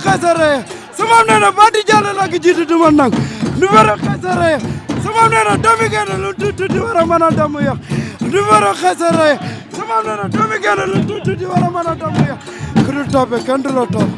xasare sama nee na Fati Diallo la gi jiitu du ma nag numéro xasare sama nee na doomi gene lu tuuti war a mën a damu yàq numéro xasare sama nee na doomi gene lu tuuti war a mën a damu yàq ku dul toppe kenn du la topp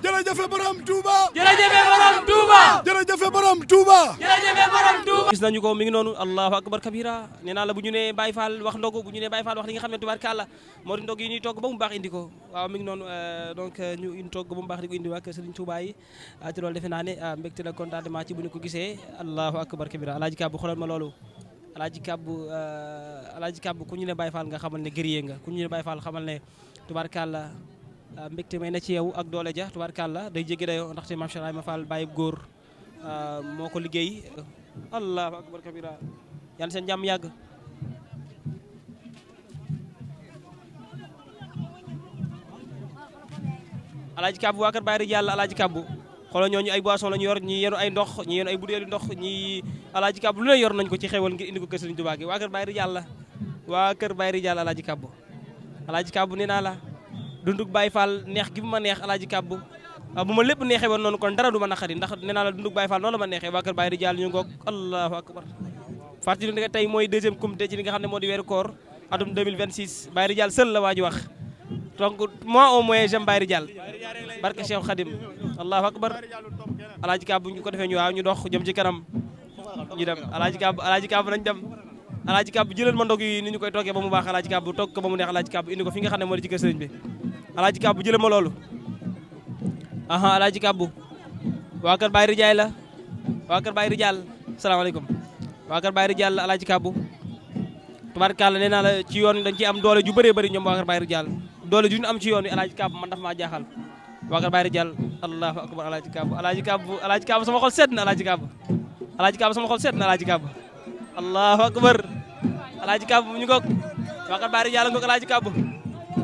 jërëjëf borom Touba. jërëjëf borom Touba. jërëjëf borom Touba. jërëjëf borom Touba. gis nañu ko mi ngi noonu allahu akbar kabira nee naa la bu ñu nee Baye Fall wax ndogu bu ñu nee Baye Fall wax li nga xam ne tubaarkàlla moo di ndog yi ñuy togg ba mu baax indi ko waaw mi ngi noonu donc ñu indi togg ba mu baax di ko indi waa Serigne Touba yi ci loolu defe naa ne mbégte la contentement ci bu ñu ko gisee allahu akbar kabira alaaji Kabbu xoolal ma loolu alaaji Kabbu ku ñu ne Baye Fall nga xamal ne guerrier nga ku ñu ne Baye Fall xamal ne tubaarkàlla mbégte may na ci yow ak doole ja tubaarkàlla day jéggi dayoo ndaxte Mame Cheikh Ibrahima Fall bàyyi góor moo ko liggéey allahu akbar kabira yàlla seen jàmm yàgg alaaji Kabbu waa kër Baye Ridial alaaji Kabbu xoolal ñooñu ay boisson la ñu yor ñi yenu ay ndox ñi yenu ay butéelu ndox ñi alaaji Kabbu lu ne yor nañ ko ci xewal ngir indi ko kër Serigne Touba gi waa kër Baye Ridial la waa kër Baye Ridial alaaji Kabbu nee naa la dundug Baye Fall neex gi bu ma neex alaaji Kabbu bu ma lépp neexee woon noonu kon dara du ma naqari ndax nee naa la dundug Baye Fall noonu la ma neexee waa kër Baye Ridial ñu ngoog allahu akbar fàttali nga tey mooy deuxième comité ci li nga xam ne moo di weeru koor atum 2026 Baye Ridial seul la waa ji wax donc moi au moins j'aime Baye Ridial barke Cheikh Khadim allahu akbar alaaji Kabbu ñu ko defee ñu waaw ñu dox jëm ci kanam ñu dem alaaji Kabbu nañ dem alaaji Kabbu jëlal ma ndog yi ni ñu koy toggee ba mu baax alaaji Kabbu togg ko ba mu neex alaaji Kabbu indi ko fi nga xam ne moo di ci kër sëriñ bi alaaji Kabbu jëlal ma loolu aha alaaji Kabbu waa kër Baye Ridial la waa kër Baye Ridial salaamaaleykum waa kër Baye Ridial la alaaji Kabbu tubaarkàlla nee naa la ci yoon dañ ci am doole ju bëree bëri ñoom waa kër Baye Ridial doole ju ñu am ci yoon wi alaaji Kabbu man daf maa jaaxal waa kër Baye Ridial allahu akbar alaaji Kabbu sama xol sedd na alaaji Kabbu sama xol sedd na alaaji Kabbu allahu akbar alaaji Kabbu ñu ngoog waa kër Baye Ridial ngoog alaaji Kabbu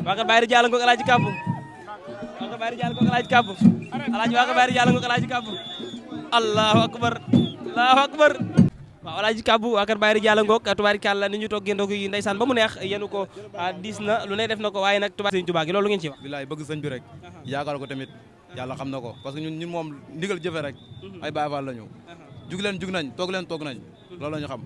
waa kër Baye Ridial ngoog alaaji Kabbu waa kër Baye Ridial ngoog alaaji Kabbu waa kër Baye Ridial ngoog alaaji Kabbu allahu akbar waaw alaaji Kabbu waa kër Baye Ridial ngoog tubaarikàlla ni ñu toggee ndog yi ndeysaan ba mu neex yenu ko diis na lu ne def na ko waaye nag tubaar Sëriñ Tuubaa gi loolu ngeen ci wax bilaay bëgg sëñ bi rek yaakaar ko tamit yàlla xam na ko parce que ñun moom ndigal jëfe rek ay Baye Fall la ñu jug nañ toog nañ loolu la ñu xam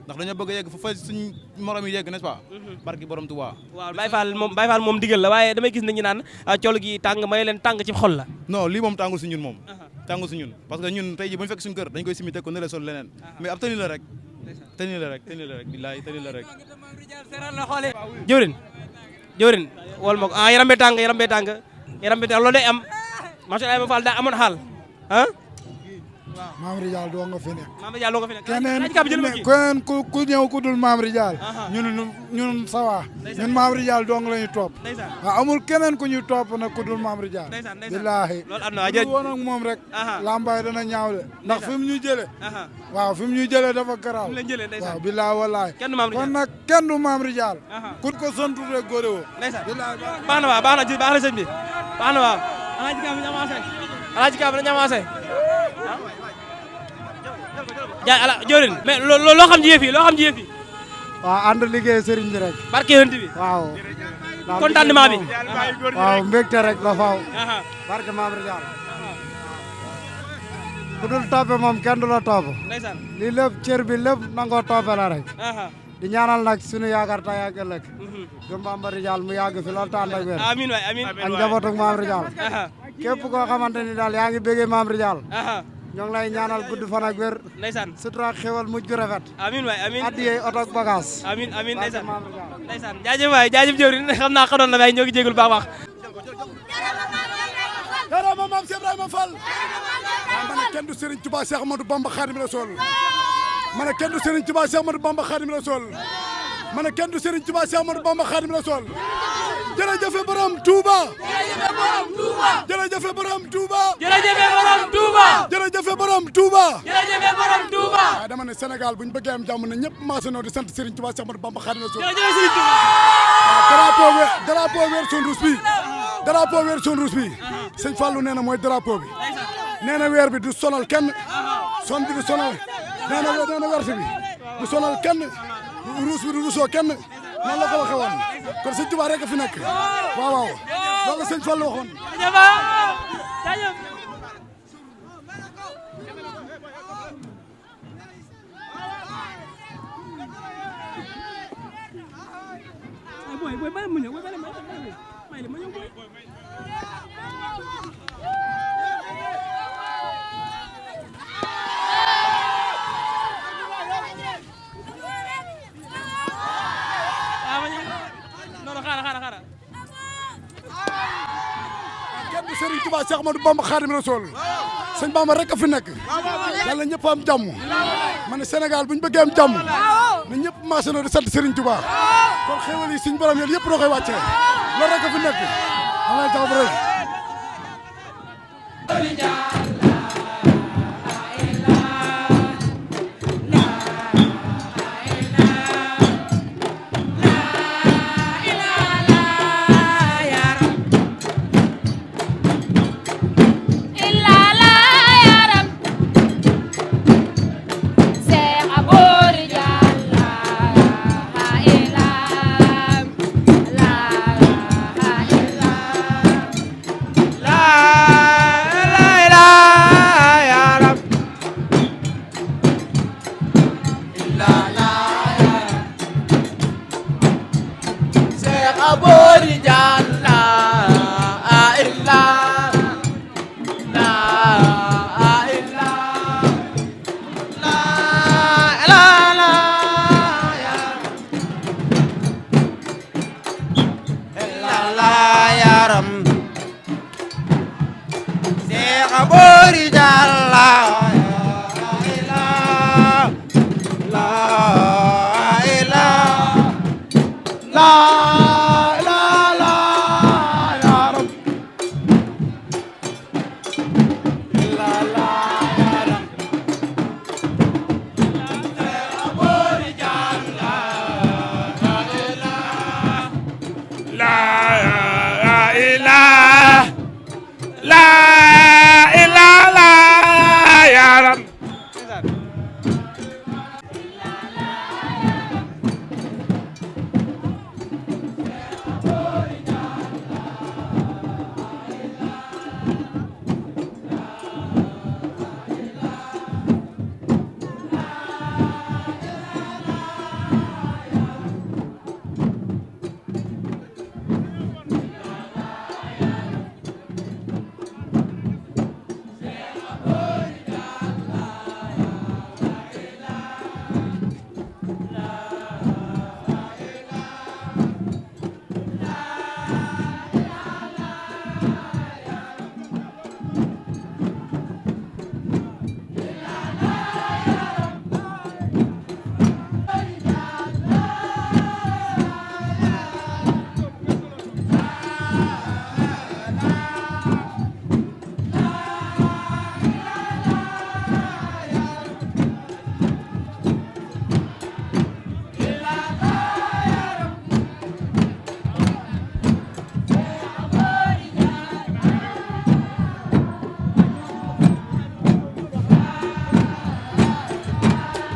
ndax dañoo bëgg a yegg fa suñ morom yi yegg n'est-ce pas barki borom Tuubaa waaw Baye Fall moom digal la waaye damay gis ne ñu naan col gi tàng may leen tàng ci xol la non lii moom tàngul si ñun moom tàngul si ñun parce que ñun tey ji bu ñu fekk suñu kër dañ koy simi teg ko ne la sol leneen mais ab tëni la rek bilaay tëni la rek jëwrin wol ma ko yaram bee tàng loolu day am Mame Cheikh Ibrahima Fall daa amoon xaal Mame Ridial doo nga fi nekk Mame Ridial loo nga fi nekk keneen ku ñëw ku dul Mame Ridial ñun sawa ñun Mame Ridial dong la ñu topp waaw amul keneen ku ñuy topp nag ku dul Mame Ridial billaahi lu woon ak moom rek lambaay dana ñaaw de ndax fi mu ñu jële waaw fi mu ñu jële dafa garaaw waaw billaahi wallaahi kon nag kenn du Mame Ridial kut ko sontu rek góore woo baax na sëñ bi baax na waaw alaaji Kabbu nañu avancé jëwrin mais loo xam ci yëf yi waaw ànd liggéey sëriñ bi rek barke yonent bi waaw contentement bi waaw mbégte rek la faaw barke Mame Ridial ku dul toppe moom kenn du la topp lii lépp cër bi lépp nangoo toppe la rek di ñaanal nag sunu yaakaar tey ak ëllëg gëm Mame Ridial mu yàgg fi loolu tànn ak wér amiin waay amiin ak njabootu Mame Ridial képp koo xamante ni daal yaa ngi bëggee Mame Ridial ñoo ngi lay ñaanal gudd fan ak wér ndeysaan sutura xewal mujj gu rafet amiin waay amiin addiyee oto ak bagage amiin ndeysaan jaajëf jëwrin xam naa xadoon na waaye ñoo ngi jégul baax wax jarama Mame Cheikh Ibrahima Fall ma ne kenn du Serigne Touba Cheikh Ahmadou Bamba Khadim Rassoul ma ne kenn du Serigne Touba Cheikh Ahmadou Bamba Khadim Rassoul ma ne kenn du Serigne Touba Cheikh Ahmadou Bamba Khadim Rassoul jërëjëf borom Touba jërëjëf borom Touba jërëjëf borom Touba waaye dama ne Sénégal bu ñu bëggee am jàmm ne ñëpp maase noo di sant Serigne Touba Cheikh Ahmadou Bamba Khadim Rassoul drapeau weer son rouge bi sëñ Fallou nee na mooy drapeau bi nee na weer bi du sonal kenn son bi du sonal nee na werse bi du sonal kenn ruus bi du ruusoo kenn noonu la ko waxee woon kon sëñ Tuubaa rek a fi nekk waaw waaw loolu la sëñ Fall waxoon. kenn du Serigne Touba Cheikh Ahmadou Bamba Khadim Rassoul sëñ Bamba rek a fi nekk yàlla ñëpp am jàmm ma ne Sénégal bu ñu bëggee am jàmm na ñëpp maase na di sant Serigne Touba kon xéwal yi suñu borom yéen yëpp doo koy wàccee loolu rek a fi nekk ma lay jàpp rek.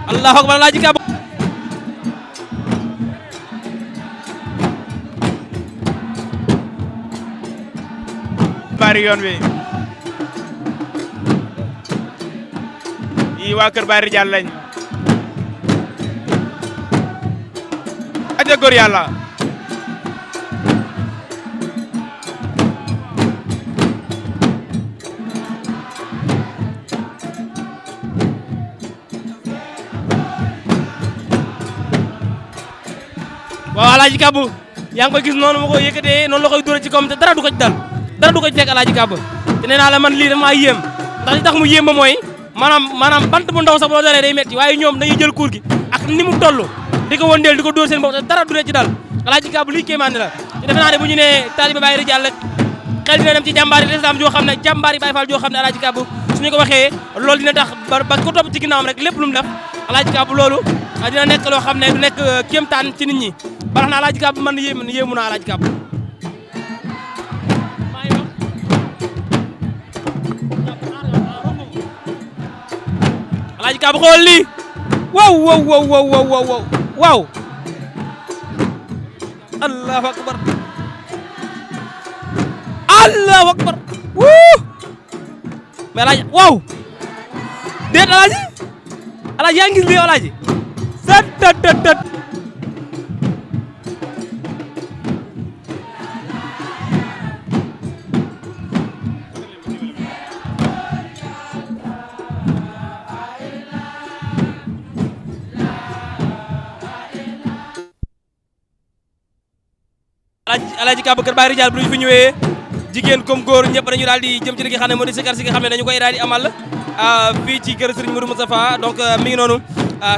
Allahu akbar Alaaji Kaba bari yoon wi yi waa kër Baye Ridial lañ aja góor yàlla waaw Alaaji Kaba yaa ngi koy gis noonu ma ko yëkkatee noonu la koy dóor ci kawam te dara du ko ci dal dara du ko ci fekk Alaaji Kaba te nee naa la man lii dafa maa yéem ndax li tax mu yéem ba mooy maanaam bant bu ndaw sax boo dalee day metti waaye ñoom dañuy jël kuur gi ak ni mu toll di ko wëndeel di ko dóor seen bopp te dara du leen ci dal Alaaji Kaba lii kéemaane la te defe naa ne bu ñu nee taalibe Baye Ridial rek xel dina dem ci jàmbaari l'islam joo xam ne jàmbaari Baye Fall joo xam ne Alaaji Kaba suñu ko waxee loolu dina tax ba ko topp ci ginnaawam rek lépp lu mu def Alaaji Kaba loolu dina nekk loo xam ne du nekk kéemtaan ci nit ñi ba tax na Alaaji Kaba man yéemu naa Alaaji Kaba Alaaji Kaba xool lii waaw waaw waaw waaw waaw waaw allahu akbar allahu akbar wuu mais alaaji waaw déet alaaji yaa ngi gis lii alaaji sat tat tat tat Alaaji Kaba Kër Baye Ridial bu ñu fi ñëwee jigéen comme góor ñëpp dañu daal di jëm ci li nga xam ne moo di sikar si nga xam ne dañu koy daal di amal fii ci kër Serigne Modou Moustapha donc mi ngi noonu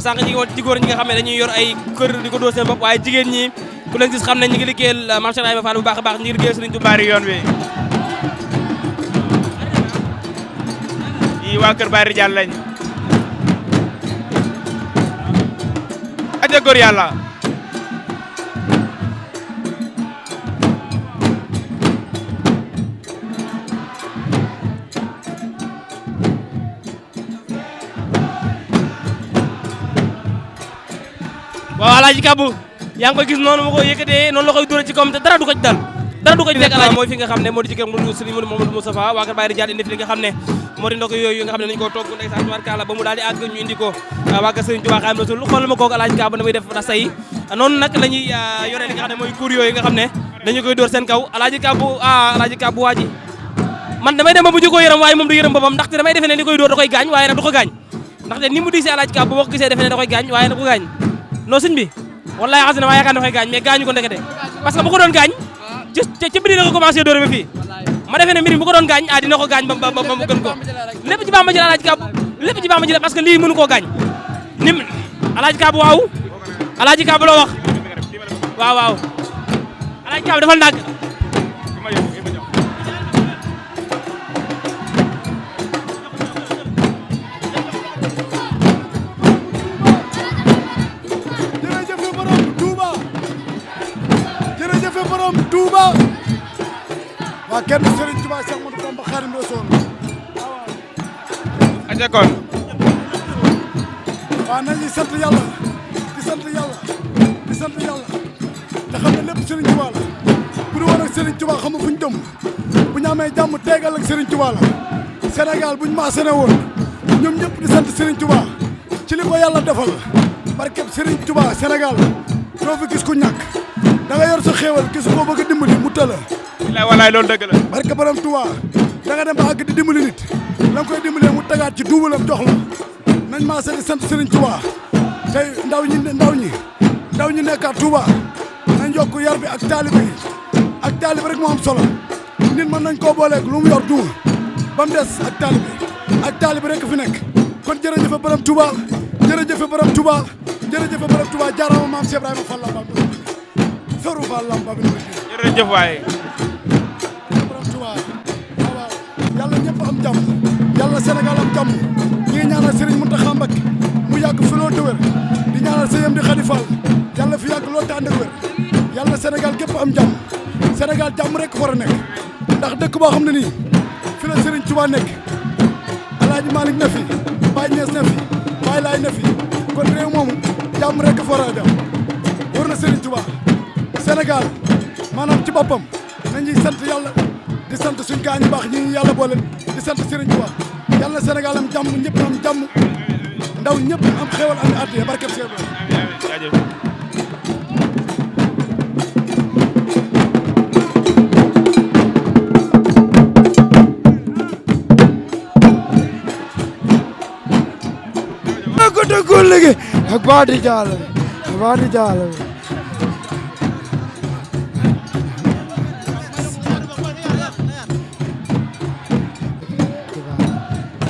sànq ñi ngi woon ci góor ñi nga xam ne dañuy yor ay kër di ko dóor seen bopp waaye jigéen ñi ku leen gis xam ne ñi ngi liggéeyal Mame Cheikh Ibrahima Fall bu baax a baax ñi ngi liggéeyal Serigne Touba yoon wi yi waa Kër Baye Ridial lañ aja góor yàlla waaw Alaaji Kaba yaa ngi koy gis noonu ma ko yëkkatee noonu la koy dóor ci kawam te dara du ko ci dal dara du ko ci fekk Alaaji mooy fi nga xam ne moo di ci kër Serigne Modou Moustapha waa Kër Baye Ridial indi fi li nga xam ne moo di ndok yooyu nga xam ne nañu ko togg ndeysaan tubaarkàlla ba mu daal di àgg ñu indi ko waa Kër Serigne Touba Xaadimu Rasuul xoolal ma kooku Alaaji Kaba na muy def rasta yi noonu nag la ñuy yore li nga xam ne mooy kuur yooyu nga xam ne dañu koy dóor seen kaw Alaaji Kaba waa ji man damay dem ba bu jikoo yërëm waaye moom du yërëm boppam ndaxte damay defe ne li koy dóor da koy gaañ waaye nag du ko gaañ ndaxte ni mu diisee Alaaji Kaba boo ko gisee defe ne da koy gaañ waaye nag du ko gaañ non sëñ bi wallaay xas na maa yaakaar ne koy gaañ mais gaañu ko ndekete parce que bu ko doon gaañ ci mbiri la ko commencé dóor ba fii ma defee ne mbiri bu ko doon gaañ dina ko gaañ ba mu gën ko lépp ci Bamba ji la Alaaji Kaba lépp ci Bamba ji la parce que lii mënu koo gaañ ni Alaaji Kaba waaw Alaaji Kaba loo wax waaw Alaaji Kaba defal ndàgg Touba waa kenn Serigne Touba Cheikh Ahmadou Bamba Khadimu Rasuul aja kon waaw nañuy sant yàlla di sant yàlla di sant yàlla te xam ne lépp Serigne Touba la bu ñu woon ak Serigne Touba xam nga fu ñu jëm bu ñu amee jàmm teegal ak Serigne Touba la Sénégal bu ñu maasane woon ñoom ñëpp di sant Serigne Touba ci li ko yàlla defal barkeb Serigne Touba Sénégal doo fi gis ku ñàkk da nga yor sa xéewal gis koo bëgg a dimbali mu tëla walaay loolu dëgg la barke borom Touba da nga dem ba àgg di dimbali nit la nga koy dimbalee mu tagaat ci duubalam jox la nañ maa di sant Serigne Touba tey ndaw ñi nekkaat Touba nañ yokk yar bi ak taalibe rek moo am solo nit mën nañ koo booleeg lu mu yor du ba mu des ak taalibe rek fi nekk kon jërëjëfe borom Touba jërëjëfe borom Touba jaaraama maam Cheikh Ibrahima Fall Lamp Soru Fall Lamp jërëjëf waay borom Touba waaw yàlla ñëpp am jàmm yàlla Sénégal am jàmm ñi ngi ñaanal Serigne Mountakha Mbacké mu yàgg fi loolu te wér di ñaanal sëyam di Khady Fall yàlla fi yàgg loolu te ànd ak wér yàlla Sénégal gépp am jàmm Sénégal jàmm rek war a nekk ndax dëkk boo xam ne nii fi la Serigne Touba nekk Alaaji Malick ne fi Baye Niass ne fi Baye Laye ne fi kon réew moomu jàmm rek fa war a jàmm war na Serigne Touba Sénégal maanaam ci boppam nañuy sant yàlla di sant suñ gaa ñu baax ñi yàlla boole di sant Serigne Touba yàlla Sénégal am jàmm ñëpp am jàmm ndaw ñëpp am xéwal am addiya barkeb Seex ko dëggul liggéey ak baadi jaalo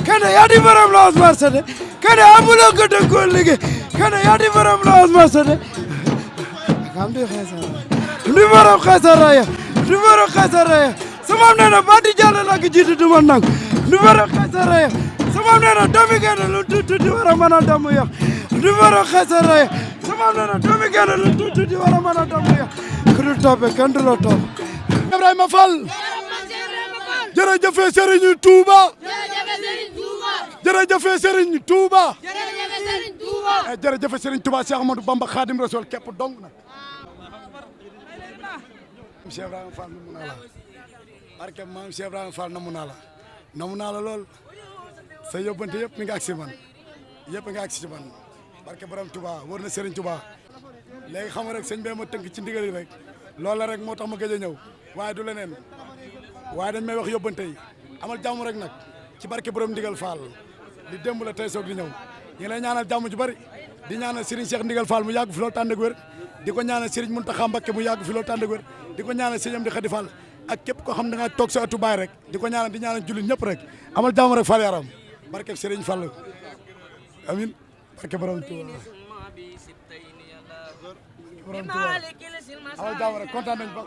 kana yaa di borom la Ousmane Sade kana amuloo ko dëggul liggéey kana yaa di borom la Ousmane Sade kam di borom xeesaraya sama nee na baadi jaalo la ko jiitu duma nang di borom xeesaraya sama nee na doomi gene lu tuuti war a mën a damu yàq di borom xeesaraya sama nee na doomi gene lu tuuti war a mën a damu yàq ku dul toppe kenn du la topp Ibrahima Fall jërëjëf Serigne Touba jërëjëf Serigne Touba jërëjëf Serigne Touba Cheikh Ahmadou Bamba Khadim Rasoul képp dong nag. Cheikh Ibrahima Fall namu naa la barke maam Cheikh Ibrahima Fall namu naa la lool sa yóbbante yëpp mi ngi agsi man yëpp nga agsi ci man barke borom Touba wër na Serigne Touba léegi xam nga rek sëñ bee ma tënk ci ndigal yi rek loolu la rek moo tax ma gëj a ñëw waaye du leneen waaye dañ may wax yóbbante yi amal jàmm rek nag ci barke borom ndigal Fall li démb la tey soog di ñëw ñu ngi lay ñaanal jàmm ju bari di ñaanal Serigne Cheikh Ndigal Fall mu yàgg fi loolu tànd ak wér di ko ñaanal Serigne Mountakha Mbacké mu yàgg fi loolu tànd ak wér di ko ñaanal Serigne Amdi Khady Fall ak képp koo xam da nga toog sa atu baay rek di ko ñaanal di ñaanal jullit ñëpp rek amal jàmm rek Fall yaram barke Serigne Fall amin barke borom Touba borom Touba amal jàmm rek kontaan nañ ba